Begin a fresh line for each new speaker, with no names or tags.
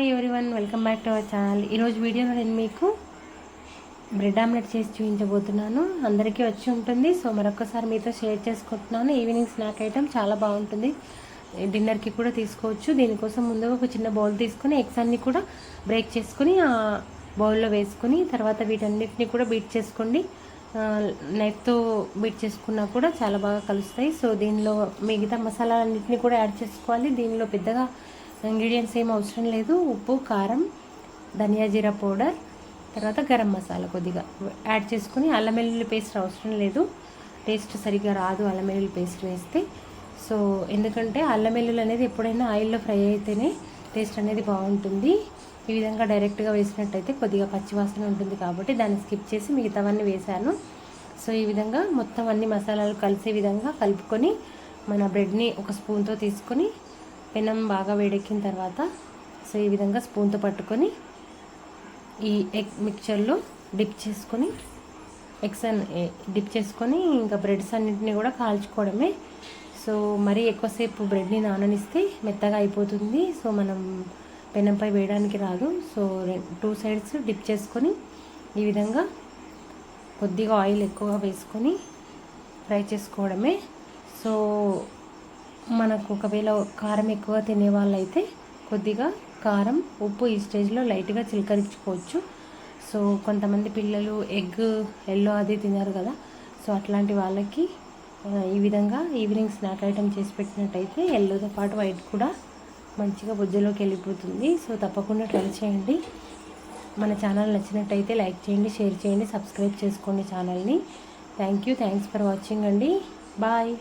Hi everyone, welcome back to our channel. ఈరోజు వీడియోలో నేను మీకు బ్రెడ్ ఆమ్లెట్ చేసి చూపించబోతున్నాను. అందరికీ వచ్చి ఉంటుంది. సో మరొకసారి మీతో షేర్ చేసుకుంటున్నాను. ఈవినింగ్ స్నాక్ ఐటమ్ చాలా బాగుంటుంది. డిన్నర్కి కూడా తీసుకోవచ్చు. దీనికోసం ముందుగా ఒక చిన్న బౌల్ తీసుకొని ఎగ్స్ అన్నీ కూడా బ్రేక్ చేసుకుని ఆ బౌల్లో వేసుకుని తర్వాత వీటన్నిటిని కూడా బీట్ చేసుకోండి. నైఫ్తో బీట్ చేసుకున్నా కూడా చాలా బాగా కలుస్తాయి. సో దీనిలో మిగతా మసాలాలన్నింటినీ కూడా యాడ్ చేసుకోవాలి. దీనిలో పెద్దగా ఇంగ్రీడియంట్స్ ఏం అవసరం లేదు. ఉప్పు, కారం, ధనియా జీరా పౌడర్, తర్వాత గరం మసాలా కొద్దిగా యాడ్ చేసుకుని అల్లం వెల్లుల్లి పేస్ట్ అవసరం లేదు. టేస్ట్ సరిగ్గా రాదు అల్లం వెల్లుల్లి పేస్ట్ వేస్తే. సో ఎందుకంటే అల్లం వెల్లుల్లి అనేది ఎప్పుడైనా ఆయిల్లో ఫ్రై అయితేనే టేస్ట్ అనేది బాగుంటుంది. ఈ విధంగా డైరెక్ట్గా వేసినట్టయితే కొద్దిగా పచ్చివాసన ఉంటుంది కాబట్టి దాన్ని స్కిప్ చేసి మిగతావన్నీ వేశాను. సో ఈ విధంగా మొత్తం అన్ని మసాలాలు కలిసే విధంగా కలుపుకొని మన బ్రెడ్ని ఒక స్పూన్తో తీసుకొని పెనం బాగా వేడెక్కిన తర్వాత సో ఈ విధంగా స్పూన్తో పట్టుకొని ఈ ఎగ్ మిక్చర్లో డిప్ చేసుకొని డిప్ చేసుకొని ఇంకా బ్రెడ్స్ అన్నింటినీ కూడా కాల్చుకోవడమే. సో మరీ ఎక్కువసేపు బ్రెడ్ని నాననిస్తే మెత్తగా అయిపోతుంది. సో మనం పెనంపై వేయడానికి రాదు. సో 2 సైడ్స్ డిప్ చేసుకొని ఈ విధంగా కొద్దిగా ఆయిల్ ఎక్కువగా వేసుకొని ఫ్రై చేసుకోవడమే. సో మనకు ఒకవేళ కారం ఎక్కువ తినే వాళ్ళైతే కొద్దిగా కారం, ఉప్పు ఈ స్టేజ్లో లైట్గా చిలకరించుకోవచ్చు. సో కొంతమంది పిల్లలు ఎగ్ ఎల్లో అది తినరు కదా. సో అట్లాంటి వాళ్ళకి ఈ విధంగా ఈవినింగ్ స్నాక్ ఐటమ్ చేసి పెట్టినట్టయితే ఎల్లోతో పాటు వైట్ కూడా మంచిగా బుజ్జలోకి వెళ్ళిపోతుంది. సో తప్పకుండా ట్రై చేయండి. మన ఛానల్ నచ్చినట్టయితే లైక్ చేయండి, షేర్ చేయండి, సబ్స్క్రైబ్ చేసుకోండి ఛానల్ని. థ్యాంక్స్ ఫర్ వాచింగ్ అండి. బాయ్.